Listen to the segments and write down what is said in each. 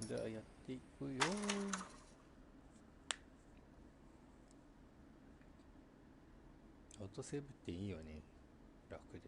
じゃあやっていくよ。オートセーブっていいよね、楽で。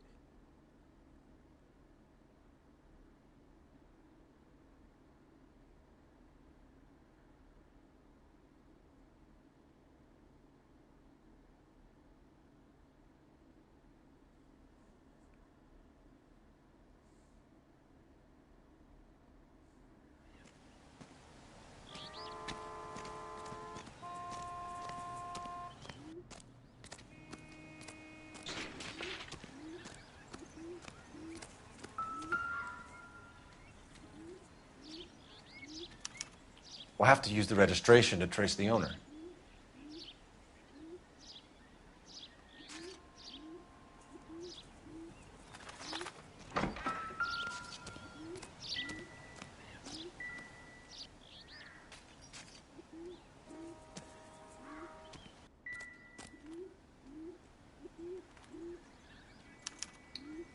We'll have to use the registration to trace the owner.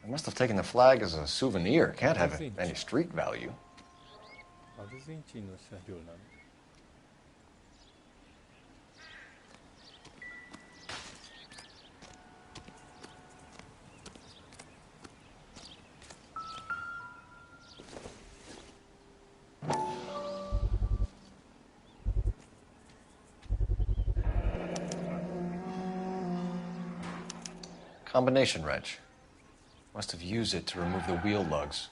I must have taken the flag as a souvenir. Can't have any street value. アルゼンチンの車両なの。Combination wrench. Must have used it to remove the wheel lugs.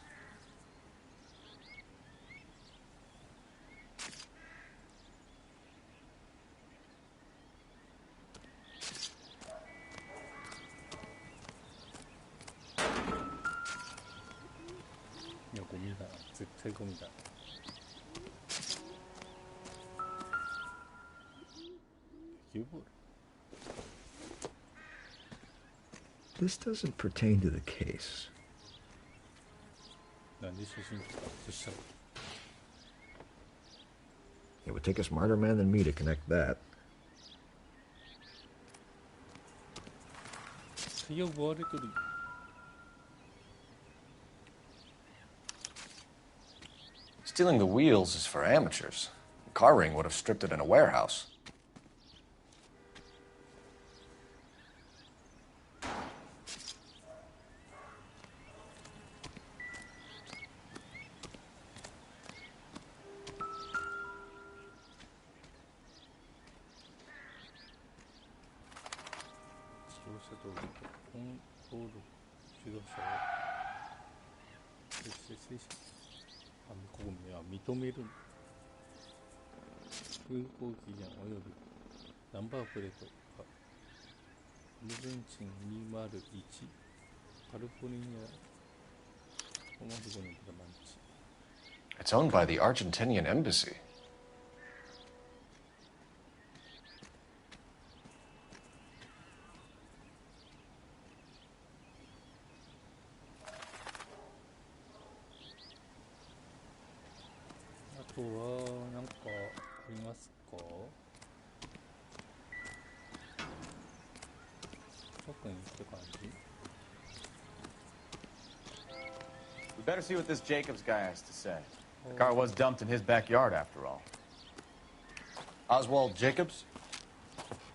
This doesn't pertain to the case. It would take a smarter man than me to connect that. Stealing the wheels is for amateurs. The car ring would have stripped it in a warehouse. It's owned by the Argentinian embassy. We better see what this Jacobs guy has to say. The car was dumped in his backyard, after all. Oswald Jacobs?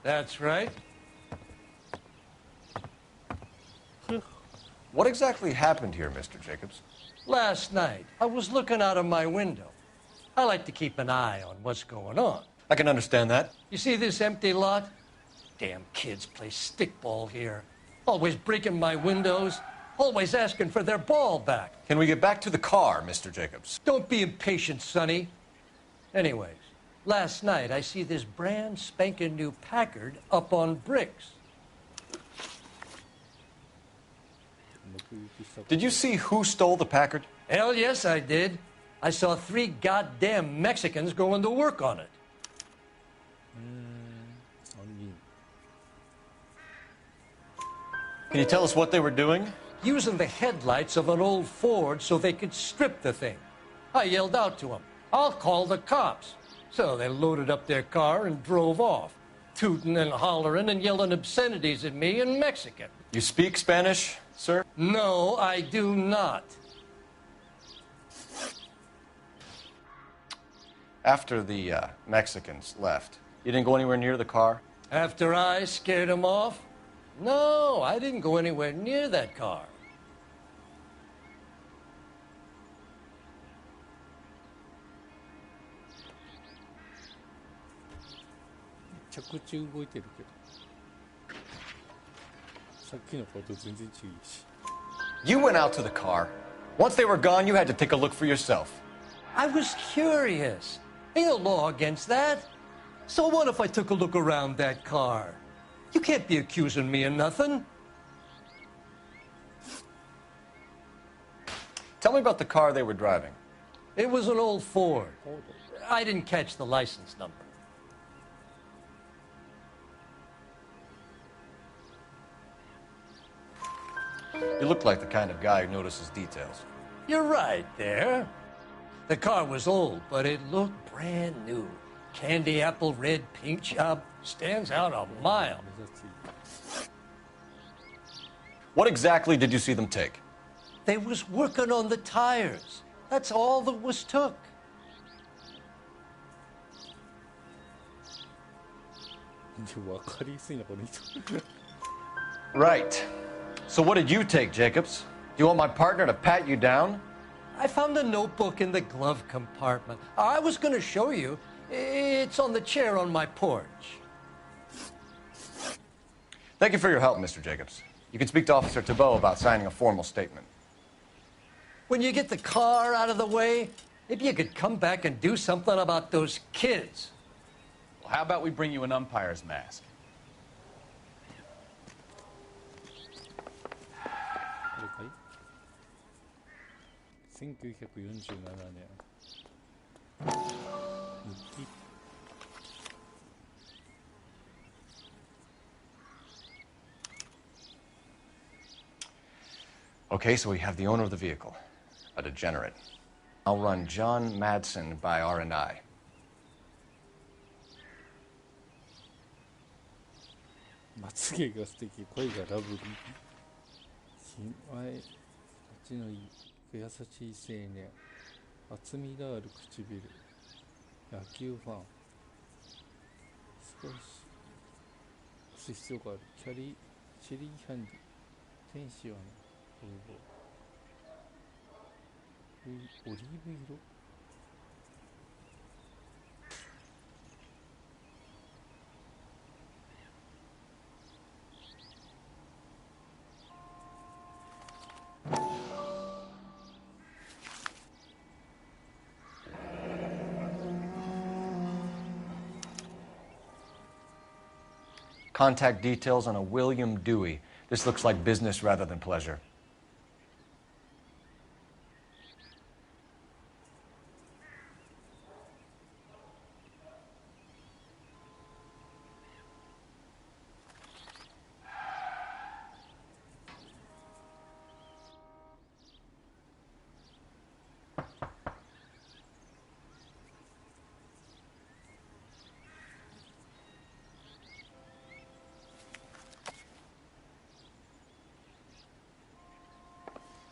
That's right. What exactly happened here, Mr. Jacobs? Last night, I was looking out of my window. I like to keep an eye on what's going on. I can understand that. You see this empty lot? Damn kids play stickball here. Always breaking my windows. Always asking for their ball back. Can we get back to the car, Mr. Jacobs? Don't be impatient, Sonny. Anyways, last night I see this brand spanking new Packard up on bricks. Did you see who stole the Packard? Hell yes, I did. I saw 3 goddamn Mexicans going to work on it. Can you tell us what they were doing? Using the headlights of an old Ford so they could strip the thing. I yelled out to them, "I'll call the cops." So they loaded up their car and drove off, tooting and hollering and yelling obscenities at me in Mexican. You speak Spanish, sir? No, I do not. After the Mexicans left, you didn't go anywhere near the car? After I scared him off? No, I didn't go anywhere near that car. 着地動いてるけど、さっきの顔と全然違うし。 You went out to the car. Once they were gone, you had to take a look for yourself. I was curious. Ain't no law against that. So what if I took a look around that car? You can't be accusing me of nothing. Tell me about the car they were driving. It was an old Ford. I didn't catch the license number. You look like the kind of guy who notices details. You're right there. The car was old, but it looked brand new. Candy apple red paint job stands out a mile. What exactly did you see them take? They was working on the tires. That's all that was took. Right. So what did you take, Jacobs? Do you want my partner to pat you down? I found a notebook in the glove compartment. I was going to show you. It's on the chair on my porch. Thank you for your help, Mr. Jacobs. You can speak to Officer Thibault about signing a formal statement. When you get the car out of the way, maybe you could come back and do something about those kids. Well, how about we bring you an umpire's mask? 1947年。日記。 Okay, so we have the owner of the vehicle, a degenerate. I'll run John Madsen by R&I. まつげが素敵、声がラブリー。品前、立ちのいい、優しい青年。厚みがある唇。野球ファン。少し押す必要がある。チェリーハンディ。天使はね、風貌。オリーブ色。 Contact details on a William Dewey. This looks like business rather than pleasure.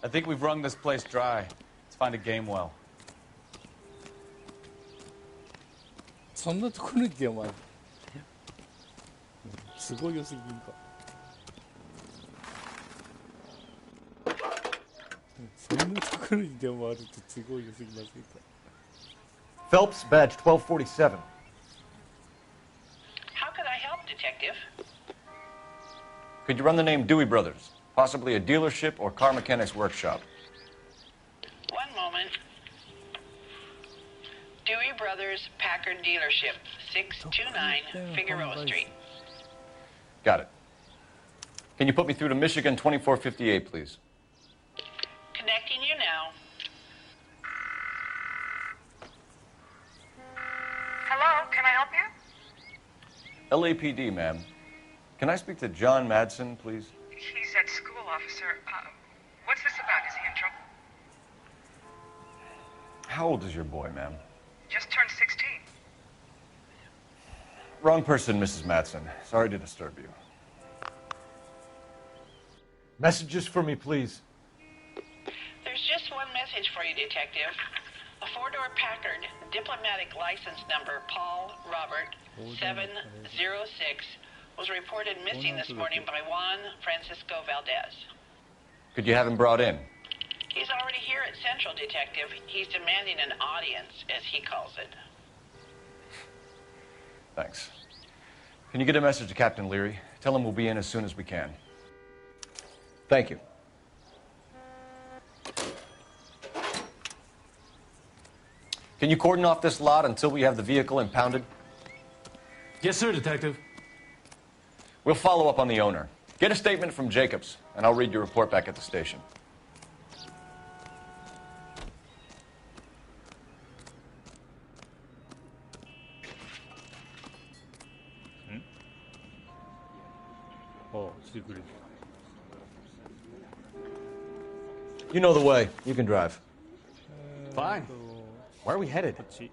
I think we've wrung this place dry. Let's find a game well. そんなところに電話ある。すごい良すぎんか。そんなところに電話あるとすごい良すぎませんか。 Phelps, badge 1247. How could I help, Detective? Could you run the name Dewey Brothers? Possibly a dealership or car mechanics workshop. One moment. Dewey Brothers Packard Dealership, 629 Figueroa Street. Got it. Can you put me through to Michigan 2458, please? Connecting you now. Hello, can I help you? LAPD, ma'am. Can I speak to John Madsen, please? He's at school, officer. What's this about? Is he in trouble? How old is your boy, ma'am? Just turned 16. Wrong person, Mrs. Madsen. Sorry to disturb you. Messages for me, please. There's just one message for you, Detective. A four-door Packard, diplomatic license number Paul Robert 706, was reported missing this morning by Juan Francisco Valdez. Could you have him brought in? He's already here at Central, Detective. He's demanding an audience, as he calls it. Thanks. Can you get a message to Captain Leary? Tell him we'll be in as soon as we can. Thank you. Can you cordon off this lot until we have the vehicle impounded? Yes, sir, Detective. We'll follow up on the owner. Get a statement from Jacobs, and I'll read your report back at the station. You know the way. You can drive. Fine. Where are we headed? こっち。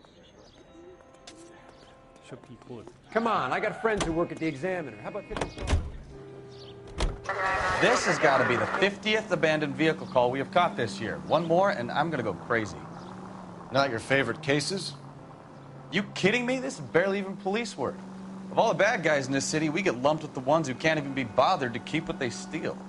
ショッピーコード。 Come on, I got friends who work at the Examiner. How about 50? This has got to be the 50th abandoned vehicle call we have caught this year. One more, and I'm going to go crazy. Not your favorite cases? You kidding me? This is barely even police work. Of all the bad guys in this city, we get lumped with the ones who can't even be bothered to keep what they steal. This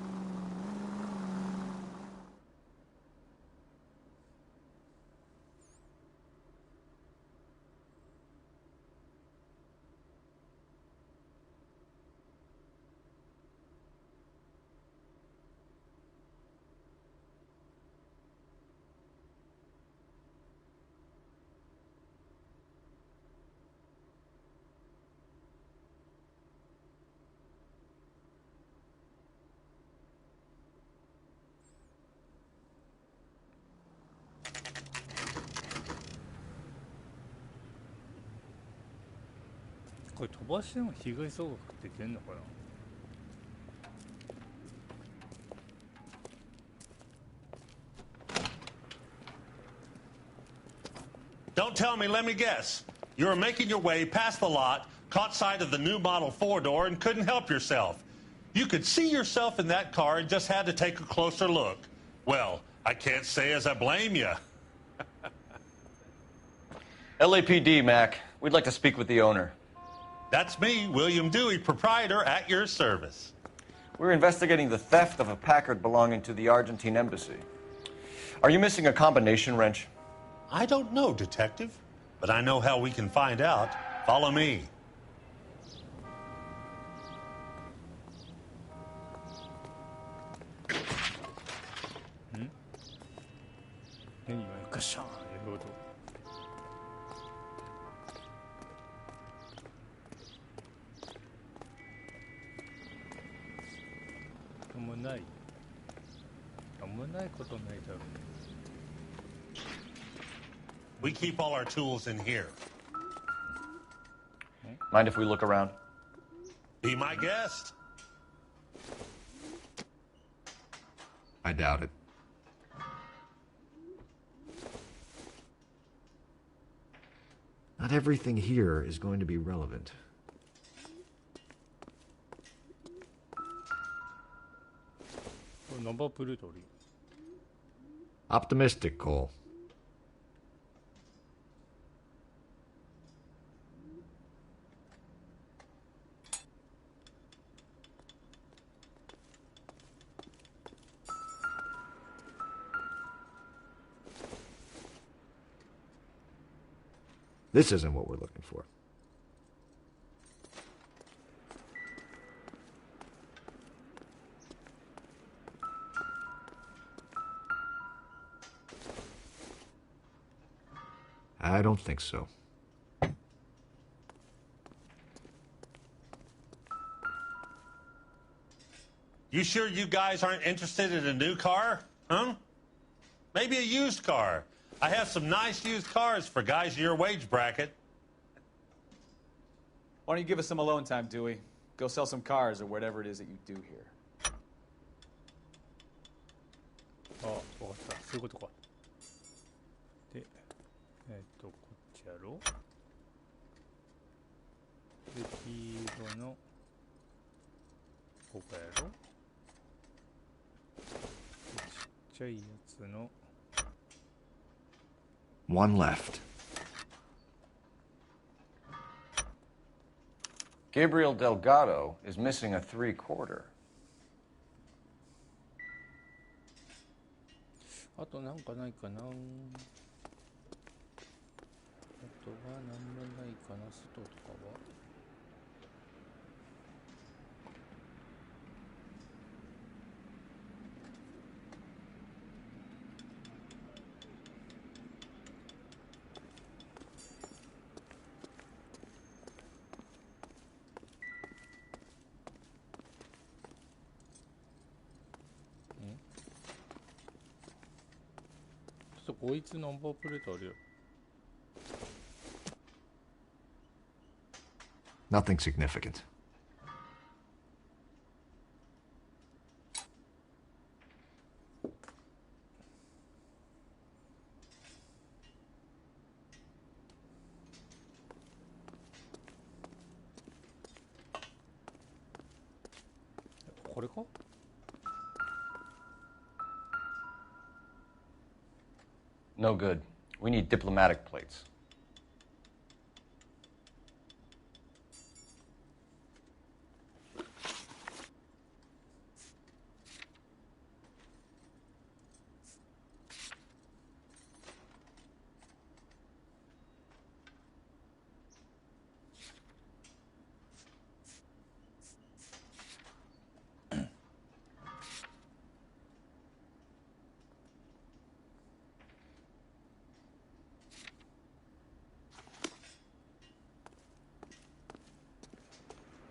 これ飛ばしても被害総額って出んのかな。 Don't tell me, let me guess. You were making your way past the lot, caught sight of the new model four-door, and couldn't help yourself. You could see yourself in that car and just had to take a closer look. Well, I can't say as I blame you. LAPD, Mac. We'd like to speak with the owner. That's me, William Dewey, proprietor, at your service. We're investigating the theft of a Packard belonging to the Argentine embassy. Are you missing a combination wrench? I don't know, Detective, but I know how we can find out. Follow me. Hmm? 何がガシャーンやる音。なんもない。なんもないことないだろう。 We keep all our tools in here. Mind if we look around? Be my guest. I doubt it. Not everything here is going to be relevant. Number plate あるよ。 Optimistic, Cole. This isn't what we're looking for. I don't think so. You sure you guys aren't interested in a new car? Huh? Maybe a used car. I have some nice used cars for guys in your wage bracket. Why don't you give us some alone time, Dewey? Go sell some cars or whatever it is that you do here. あ、わかった。そういうことか。で、こっちやろ。で、黄色のここやろ。でちっちゃいやつの One left. Gabriel Delgado is missing a 3/4. あとなんかないかな。あとはなんもないかな、外とかは。ちょっとこいつナンバープレートあるよ。Nothing significant.これか？ No good. We need diplomatic plates.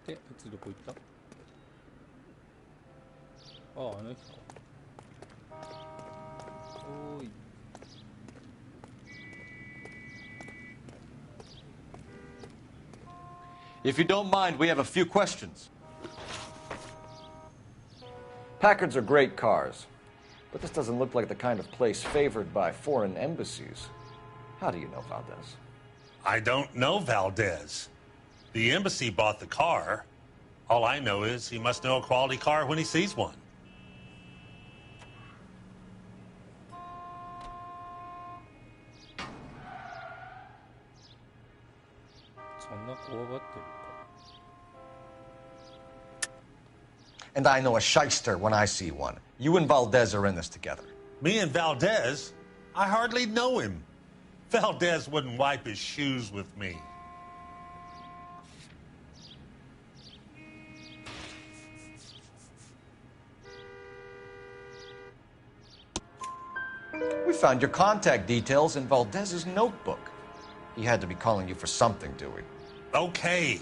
で、あいつどこ行った？ああ、あの人か。おーい。If you don't mind, we have a few questions. Packards are great cars, but this doesn't look like the kind of place favored by foreign embassies. How do you know Valdez? I don't know Valdez. The embassy bought the car. All I know is he must know a quality car when he sees one. そんな怖がってるか。 And I know a shyster when I see one. You and Valdez are in this together. Me and Valdez? I hardly know him. Valdez wouldn't wipe his shoes with me. We found your contact details in Valdez's notebook. He had to be calling you for something, Dewey. Okay.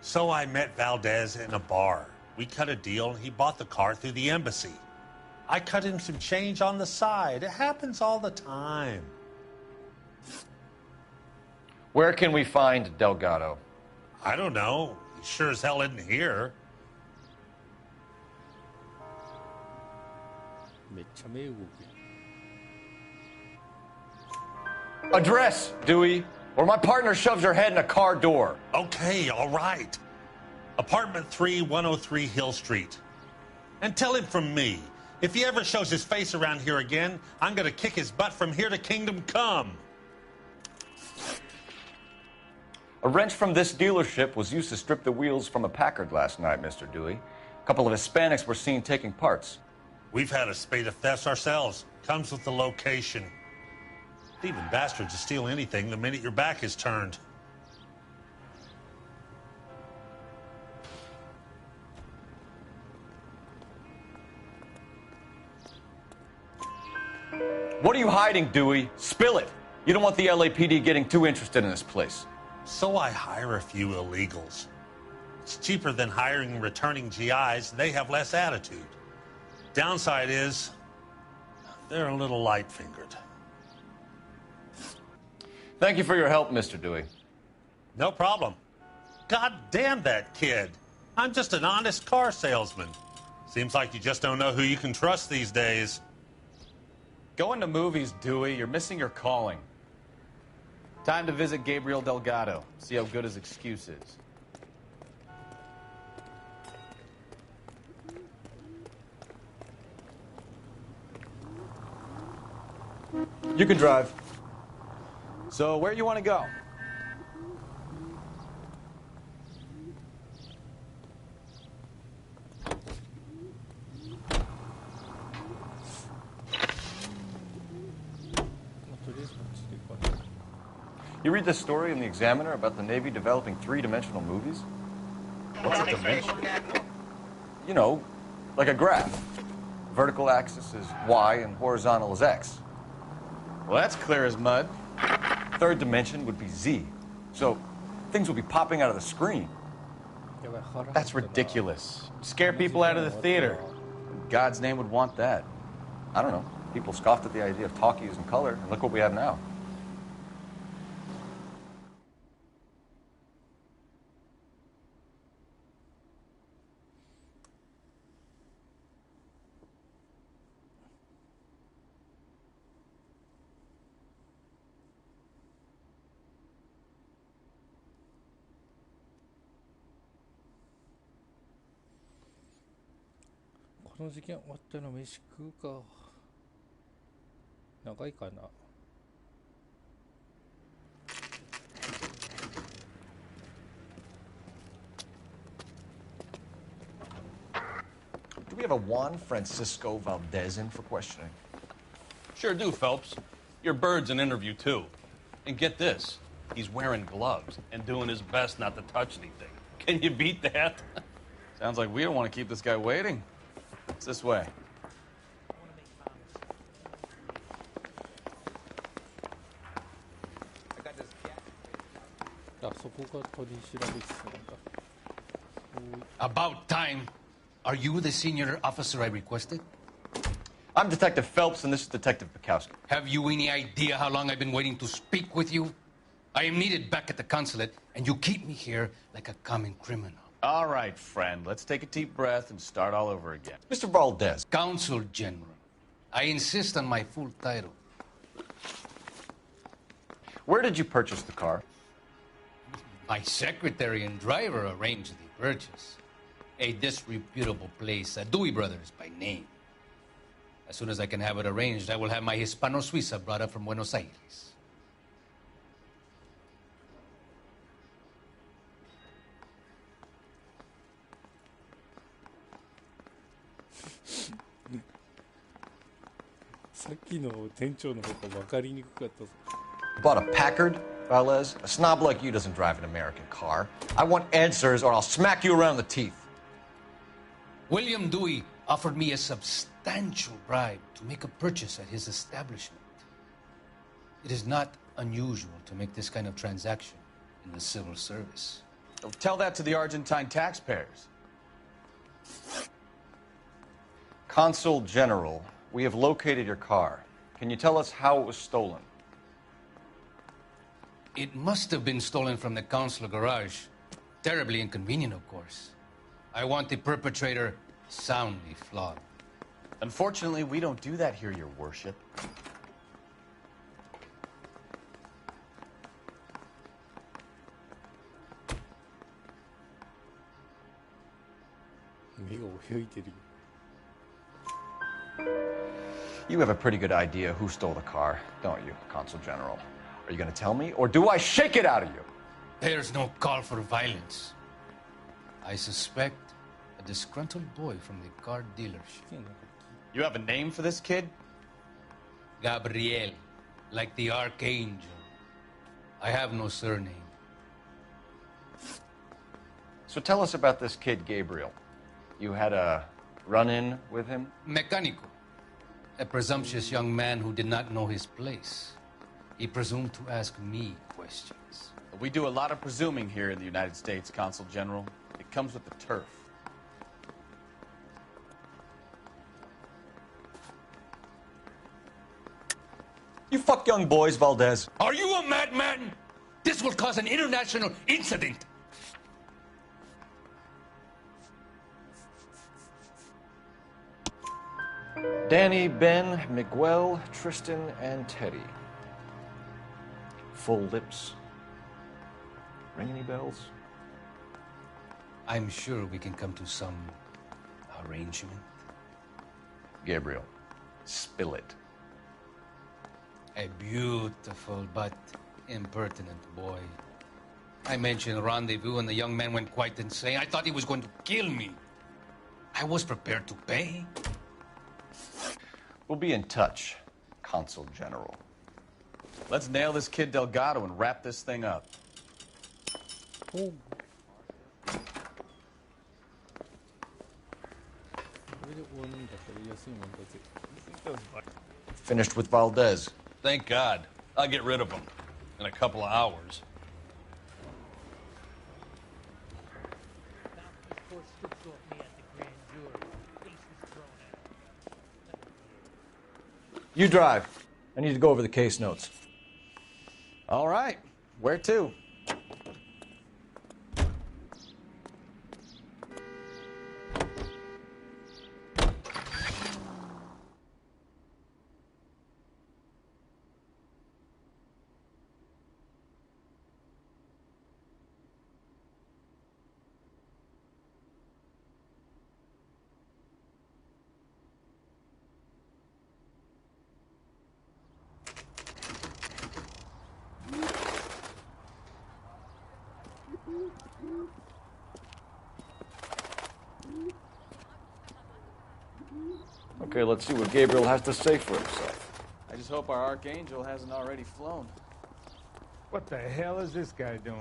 So I met Valdez in a bar. We cut a deal and he bought the car through the embassy. I cut him some change on the side. It happens all the time. Where can we find Delgado? I don't know. He sure as hell isn't here. めっちゃ目動くやん。 Address, Dewey, or my partner shoves your head in a car door. Okay, all right. Apartment 3, 103 Hill Street. And tell him from me, if he ever shows his face around here again, I'm gonna kick his butt from here to Kingdom Come. A wrench from this dealership was used to strip the wheels from a Packard last night, Mr. Dewey. A couple of Hispanics were seen taking parts. We've had a spate of thefts ourselves. Comes with the location. Thieving bastards will steal anything the minute your back is turned. What are you hiding, Dewey? Spill it. You don't want the LAPD getting too interested in this place. So I hire a few illegals. It's cheaper than hiring returning GIs. They have less attitude. Downside is, they're a little light-fingered. Thank you for your help, Mr. Dewey. No problem. God damn that kid. I'm just an honest car salesman. Seems like you just don't know who you can trust these days. Going to movies, Dewey. You're missing your calling. Time to visit Gabriel Delgado. See how good his excuse is. You can drive. So, where you want to go? You read this story in the Examiner about the Navy developing three-dimensional movies? What's a dimension? You know, like a graph. Vertical axis is Y and horizontal is X. Well, that's clear as mud. Third dimension would be Z. So things will be popping out of the screen. That's ridiculous. Scare people out of the theater. In God's name would want that. I don't know. People scoffed at the idea of talkies in color, and look what we have now. Do この事件終わったら飯食うか。長いかな。Do we have a Juan Francisco Valdez in for questioning? Sure do, Phelps. Your bird's an interview, too. And get this, he's wearing gloves and doing his best not to touch anything. Can you beat that? Sounds like we don't want to keep this guy waiting. It's this way. あ、そこが取り調べ室なんだ。 About time. Are you the senior officer I requested? I'm Detective Phelps, and this is Detective Bukowski. Have you any idea how long I've been waiting to speak with you? I am needed back at the consulate, and you keep me here like a common criminal. All right, friend. Let's take a deep breath and start all over again. Mr. Valdez. Consul General. I insist on my full title. Where did you purchase the car? My secretary and driver arranged the purchase. A disreputable place, Dewey Brothers by name. As soon as I can have it arranged, I will have my Hispano Suiza brought up from Buenos Aires. Bought a Packard, Valdez? A snob like you doesn't drive an American car. I want answers or I'll smack you around the teeth. William Dewey offered me a substantial bribe to make a purchase at his establishment. It is not unusual to make this kind of transaction in the civil service. Tell that to the Argentine taxpayers. Consul General, we have located your car. Can you tell us how it was stolen? It must have been stolen from the consular garage. Terribly inconvenient, of course. I want the perpetrator soundly flogged. Unfortunately, we don't do that here, Your Worship. You have a pretty good idea who stole the car, don't you, Consul General? Are you going to tell me, or do I shake it out of you? There's no call for violence. I suspect a disgruntled boy from the car dealership. You have a name for this kid? Gabriel, like the archangel. I have no surname. So tell us about this kid, Gabriel. You had a run-in with him? Mecánico. A presumptuous young man who did not know his place. He presumed to ask me questions. We do a lot of presuming here in the United States, Consul General. It comes with the turf. You fuck young boys, Valdez. Are you a madman? This will cause an international incident. Danny, Ben, Miguel, Tristan, and Teddy. Full lips. Ring any bells? I'm sure we can come to some arrangement. Gabriel, spill it. A beautiful but Impertinent boy. I mentioned rendezvous and the young man went quite insane. I thought he was going to kill me. I was prepared to pay. We'll be in touch, Consul General. Let's nail this kid Delgado and wrap this thing up. 오. Finished with Valdez. Thank God. I'll get rid of him in a couple of hours. You drive. I need to go over the case notes. All right. Where to? Okay, let's see what Gabriel has to say for himself. I just hope our Archangel hasn't already flown. What the hell is this guy doing?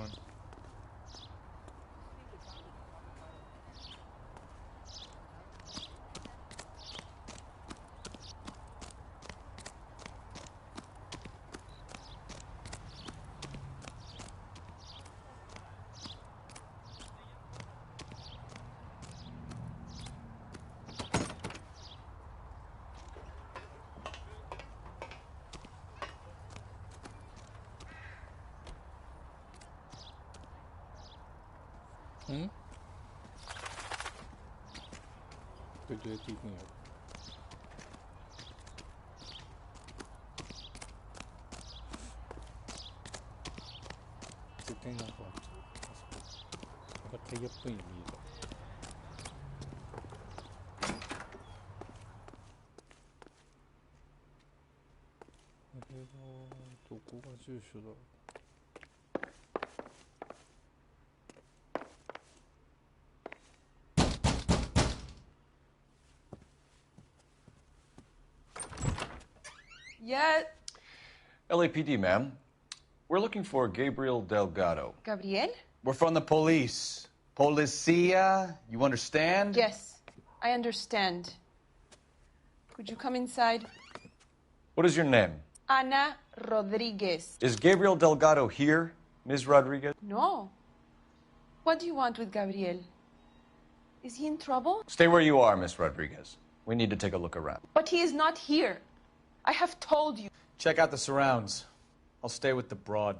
응? 그래도 이렇게 이거야. 생각한 것 같아. 뭔가 되게 예쁜 이미지다. 그리고 도구가 주시다. Yes. LAPD, ma'am. We're looking for Gabriel Delgado. Gabriel? We're from the police. Policia, you understand? Yes, I understand. Could you come inside? What is your name? Ana Rodriguez. Is Gabriel Delgado here, Ms. Rodriguez? No. What do you want with Gabriel? Is he in trouble? Stay where you are, Ms. Rodriguez. We need to take a look around. But he is not here. I have told you. Check out the surrounds. I'll stay with the broad.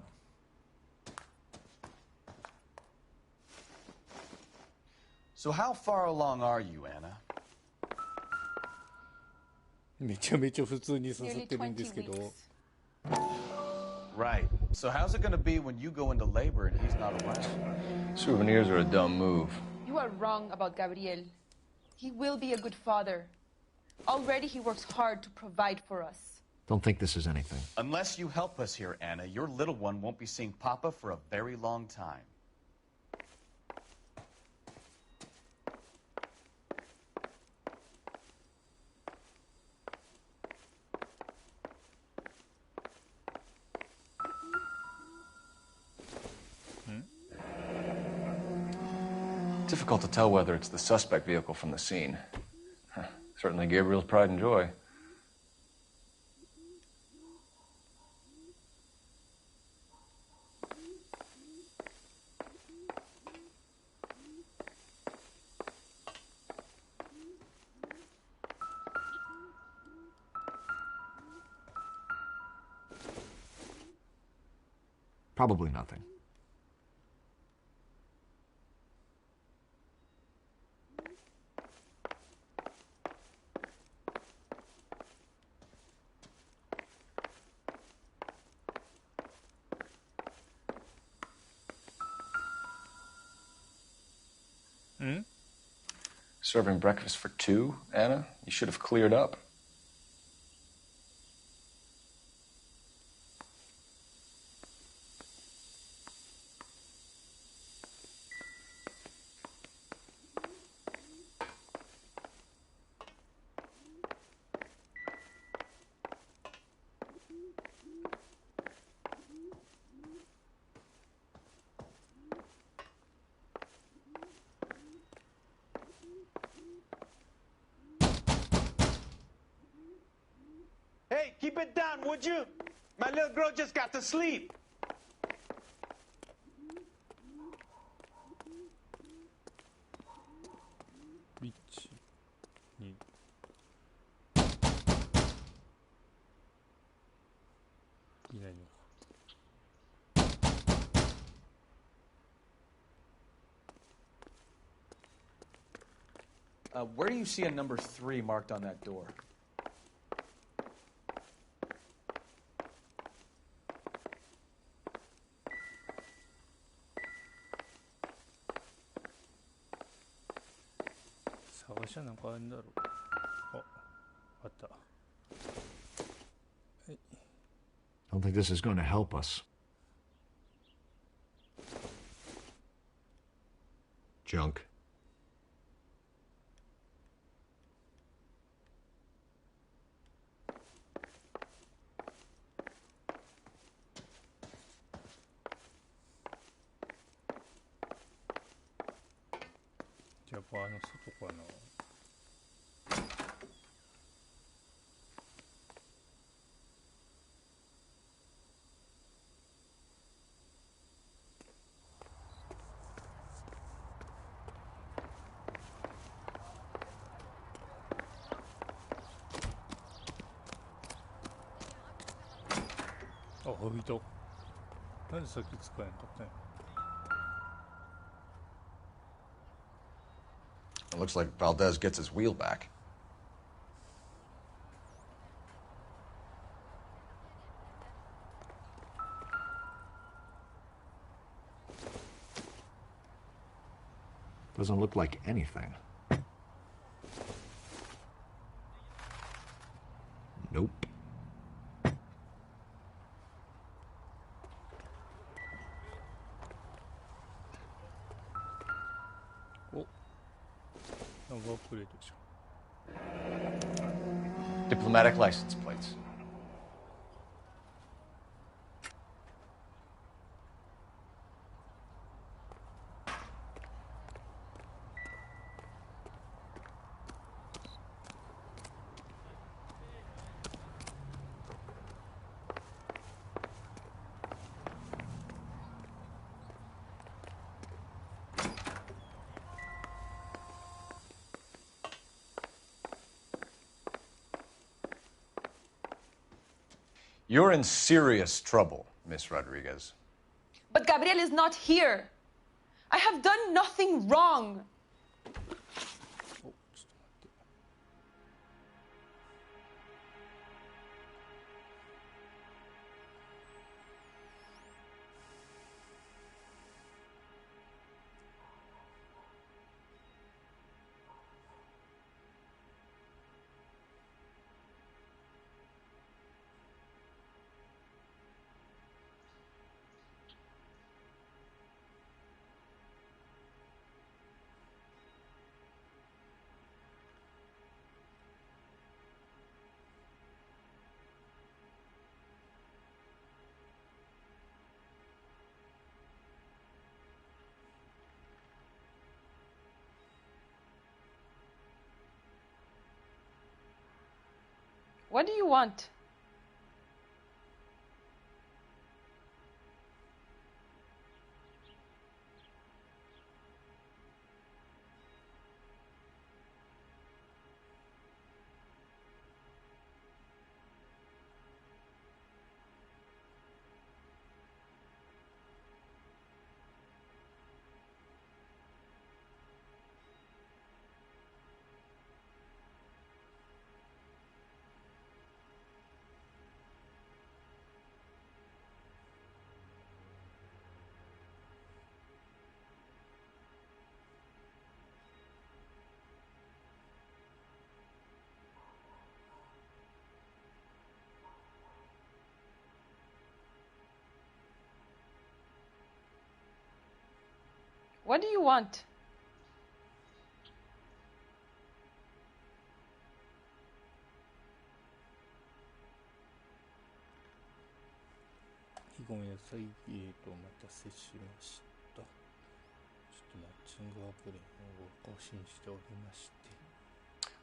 So how far along are you, Anna? めちゃめちゃ普通に刺さってるんですけど。 Right. So how's it going to be when you go into labor and he's not around? Souvenirs are a dumb move. You are wrong about Gabriel. He will be a good father. Already he works hard to provide for us. Don't think this is anything. Unless you help us here, Anna, your little one won't be seeing Papa for a very long time. Difficult to tell whether it's the suspect vehicle from the scene. Certainly Gabriel's pride and joy. Probably nothing. Serving breakfast for two, Anna? You should have cleared up. Hey, keep it down, would you? My little girl just got to sleep. 1、2、いないのか。Where do you see a number 3 marked on that door? I don't think this is going to help us. Junk. It looks like Valdez gets his wheel back. Doesn't look like anything. Nope. Diplomatic license plates. You're in serious trouble, Miss Rodriguez. But Gabriel is not here. I have done nothing wrong. What do you want? What do you want?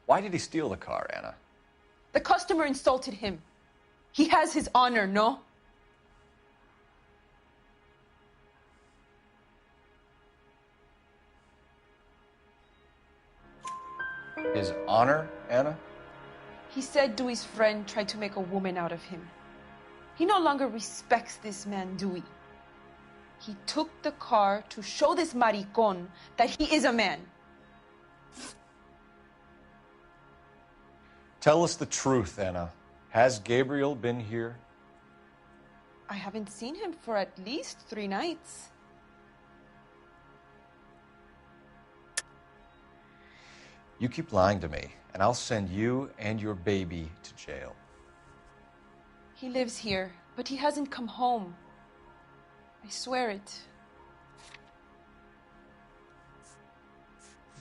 Why did he steal the car, Anna? The customer insulted him. He has his honor, no? His honor, Anna? He said Dewey's friend tried to make a woman out of him. He no longer respects this man, Dewey. He took the car to show this maricon that he is a man. Tell us the truth, Anna. Has Gabriel been here? I haven't seen him for at least 3 nights. You keep lying to me, and I'll send you and your baby to jail. He lives here, but he hasn't come home. I swear it.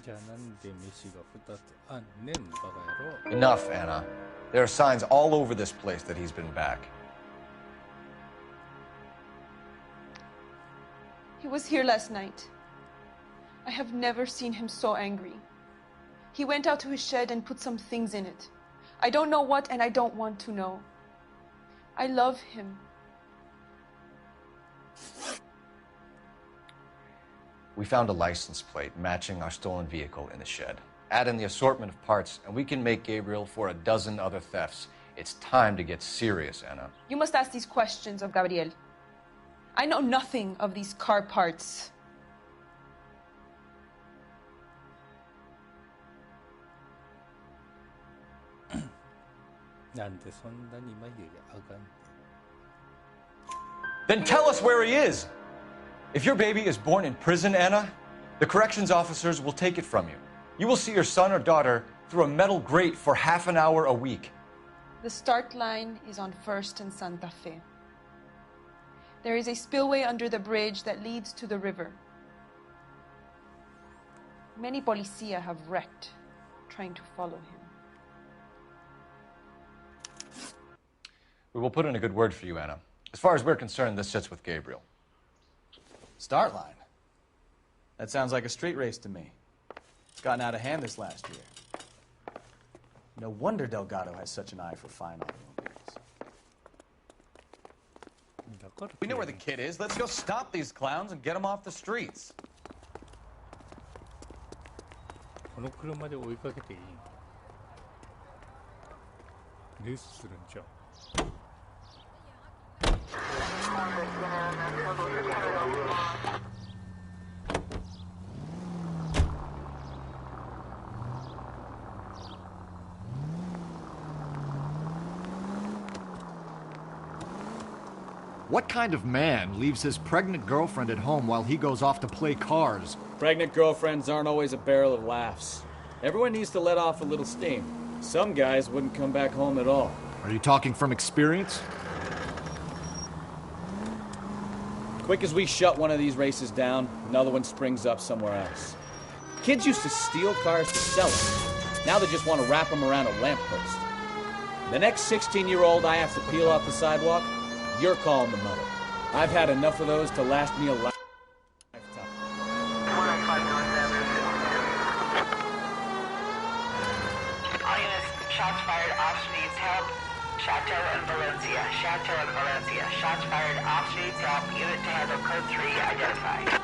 じゃあなんで飯が2つあんねんバカ野郎。 Enough, Anna. There are signs all over this place that he's been back. He was here last night. I have never seen him so angry. He went out to his shed and put some things in it. I don't know what, and I don't want to know. I love him. We found a license plate matching our stolen vehicle in the shed. Add in the assortment of parts, and we can make Gabriel for a dozen other thefts. It's time to get serious, Anna. You must ask these questions of Gabriel. I know nothing of these car parts. Then tell us where he is! If your baby is born in prison, Anna, the corrections officers will take it from you. You will see your son or daughter through a metal grate for half an hour a week. The start line is on 1st and Santa Fe. There is a spillway under the bridge that leads to the river. Many policia have wrecked trying to follow him. We will put in a good word for you, Anna. As far as we're concerned, this sits with Gabriel. Start line? That sounds like a street race to me. It's gotten out of hand this last year. No wonder Delgado has such an eye for fine automobiles. We know where the kid is. Let's go stop these clowns and get them off the streets. この車で追いかけていいの？レースするんじゃん。What kind of man leaves his pregnant girlfriend at home while he goes off to play cars? Pregnant girlfriends aren't always a barrel of laughs. Everyone needs to let off a little steam. Some guys wouldn't come back home at all. Are you talking from experience? Quick as we shut one of these races down, another one springs up somewhere else. Kids used to steal cars to sell them. Now they just want to wrap them around a lamppost. The next 16-year-old I have to peel off the sidewalk, you're calling the mother. I've had enough of those to last me a lifetime. All units, shots fired off streets, help. Chateau and Valencia. Chateau and Valencia. Shots fired off streets, help. Unit to handle code 3 identified.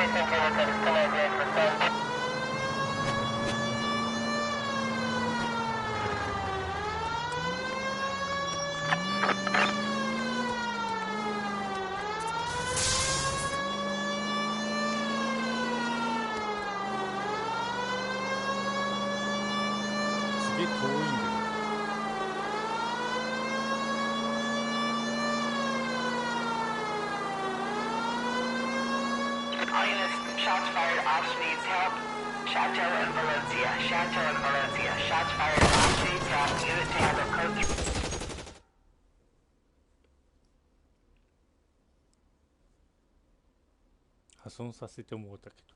すげえ遠いんだよ。All units, shots fired, officer needs help. Chateau and Valencia, Chateau and Valencia. Shots fired, officer needs help. Unit to handle code 3. 破損させてもうたけど。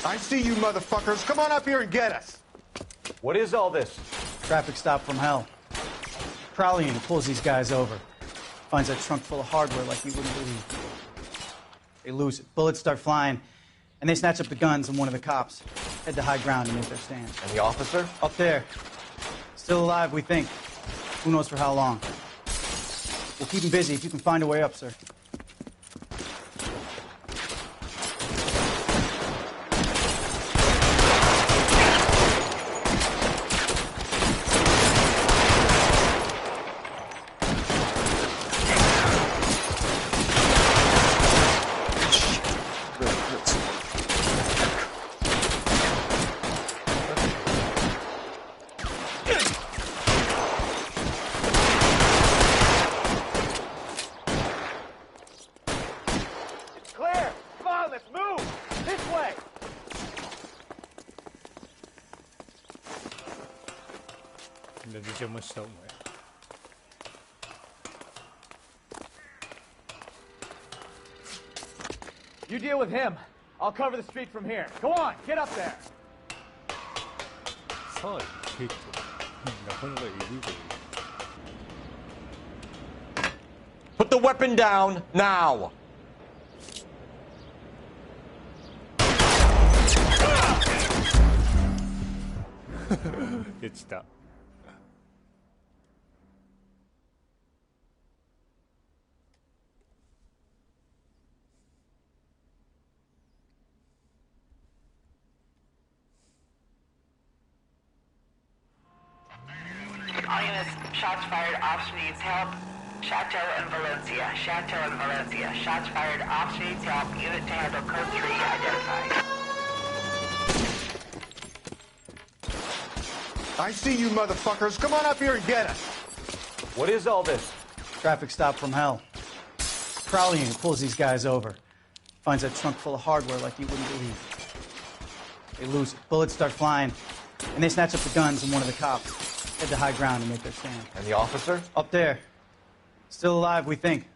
I see you motherfuckers. Come on up here and get us. What is all this? Traffic stop from hell. Crowley pulls these guys over. Finds a trunk full of hardware like you wouldn't believe. They lose it. Bullets start flying, and they snatch up the guns, and one of the cops head to high ground and make their stand. And the officer? Up there. Still alive, we think. Who knows for how long. We'll keep him busy if you can find a way up, sir. You deal with him. I'll cover the street from here. Go on, get up there. Put the weapon down now. It's that. All units, shots fired, officer needs help. Chateau and Valencia, Chateau and Valencia. Shots fired, officer needs help. Unit to handle code 3 identified. I see you motherfuckers. Come on up here and get us. What is all this? Traffic stop from hell. Crowley pulls these guys over. Finds a trunk full of hardware like you wouldn't believe. They lose it. Bullets start flying, and they snatch up the guns, and one of the cops head to high ground and make their stand. And the officer? Up there. Still alive, we think.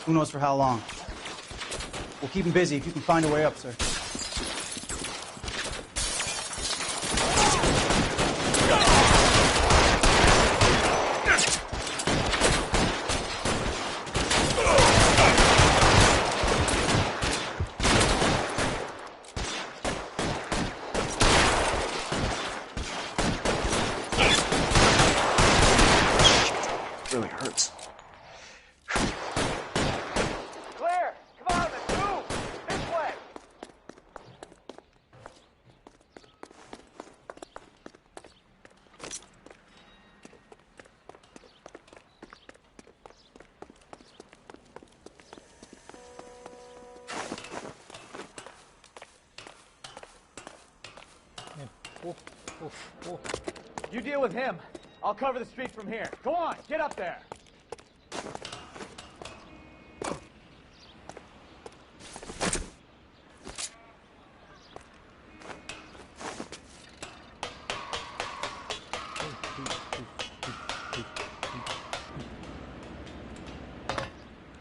Who knows for how long. We'll keep him busy if you can find a way up, sir. Really hurts. Clear! Come on, let's move! This way! You deal with him. I'll cover the street from here. Go on, get up there.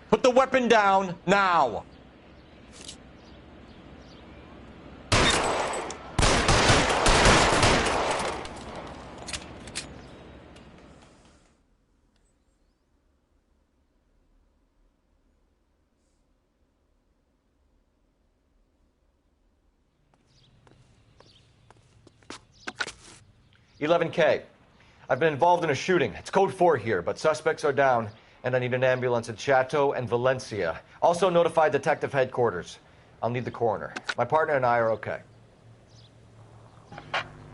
Put the weapon down now. $11K. I've been involved in a shooting. It's code 4 here, but suspects are down, and I need an ambulance at Chateau and Valencia. Also notify detective headquarters. I'll need the coroner. My partner and I are okay.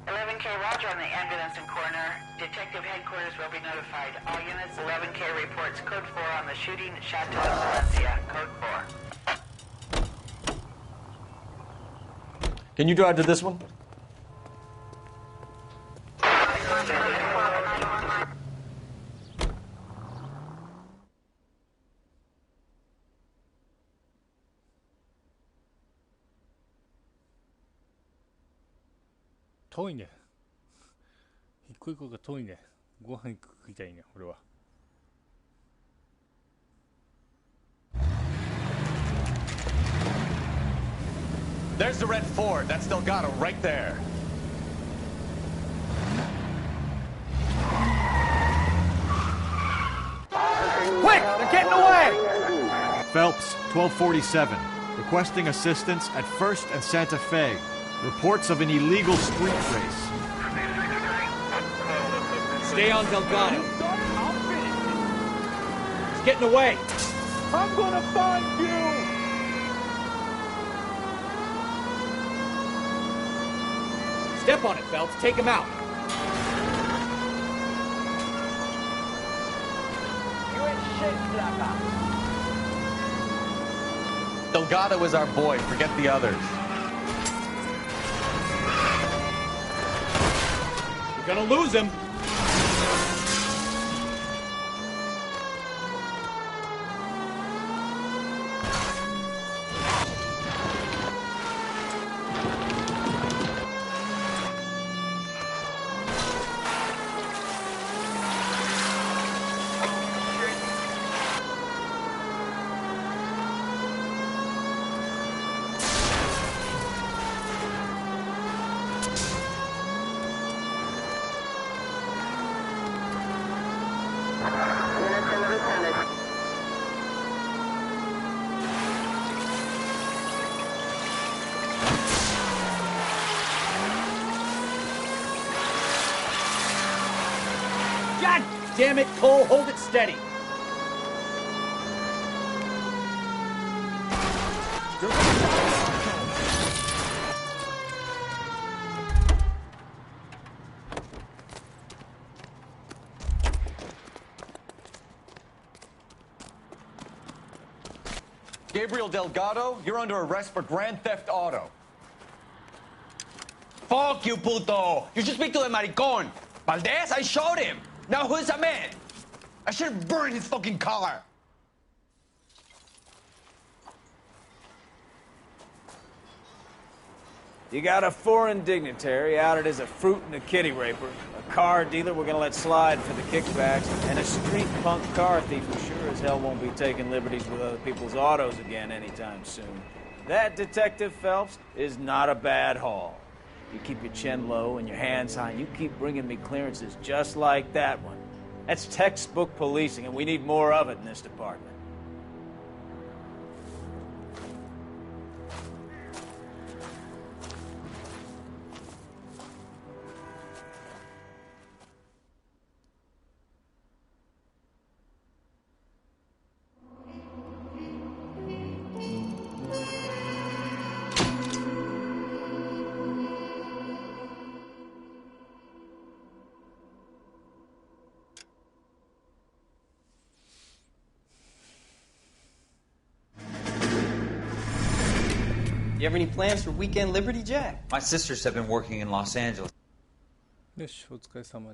11K, roger on the ambulance and coroner. Detective headquarters will be notified. All units, 11K reports code 4 on the shooting at Chateau and Valencia. Code 4. Can you drive to this one?遠いね。一個一個が遠いね。ご飯食いたいね、俺は。There's the red Ford. That's Delgado right there. Quick! They're getting away! Phelps, 1247. Requesting assistance at 1st and Santa Fe. Reports of an illegal street race. Stay on Delgado. He's getting away. I'm gonna find you! Step on it, Phelps. Take him out. You ain't shit, Flaka. Delgado is our boy. Forget the others. We're gonna lose him. God damn it, Cole, hold it steady. Gabriel Delgado, you're under arrest for grand theft auto. Fuck you, puto! You should speak to the maricón. Valdez, I showed him. Now who's a man? I should have burned his fucking car. You got a foreign dignitary outed as a fruit and a kitty raper, a car dealer we're gonna let slide for the kickbacks, and a street punk car thief who sure as hell won't be taking liberties with other people's autos again anytime soon. That, Detective Phelps, is not a bad haul. You keep your chin low and your hands high, and you keep bringing me clearances just like that one. That's textbook policing, and we need more of it in this department. You have any plans for weekend Liberty, Jack? My sisters have been working in Los Angeles. よし、お疲れ様です。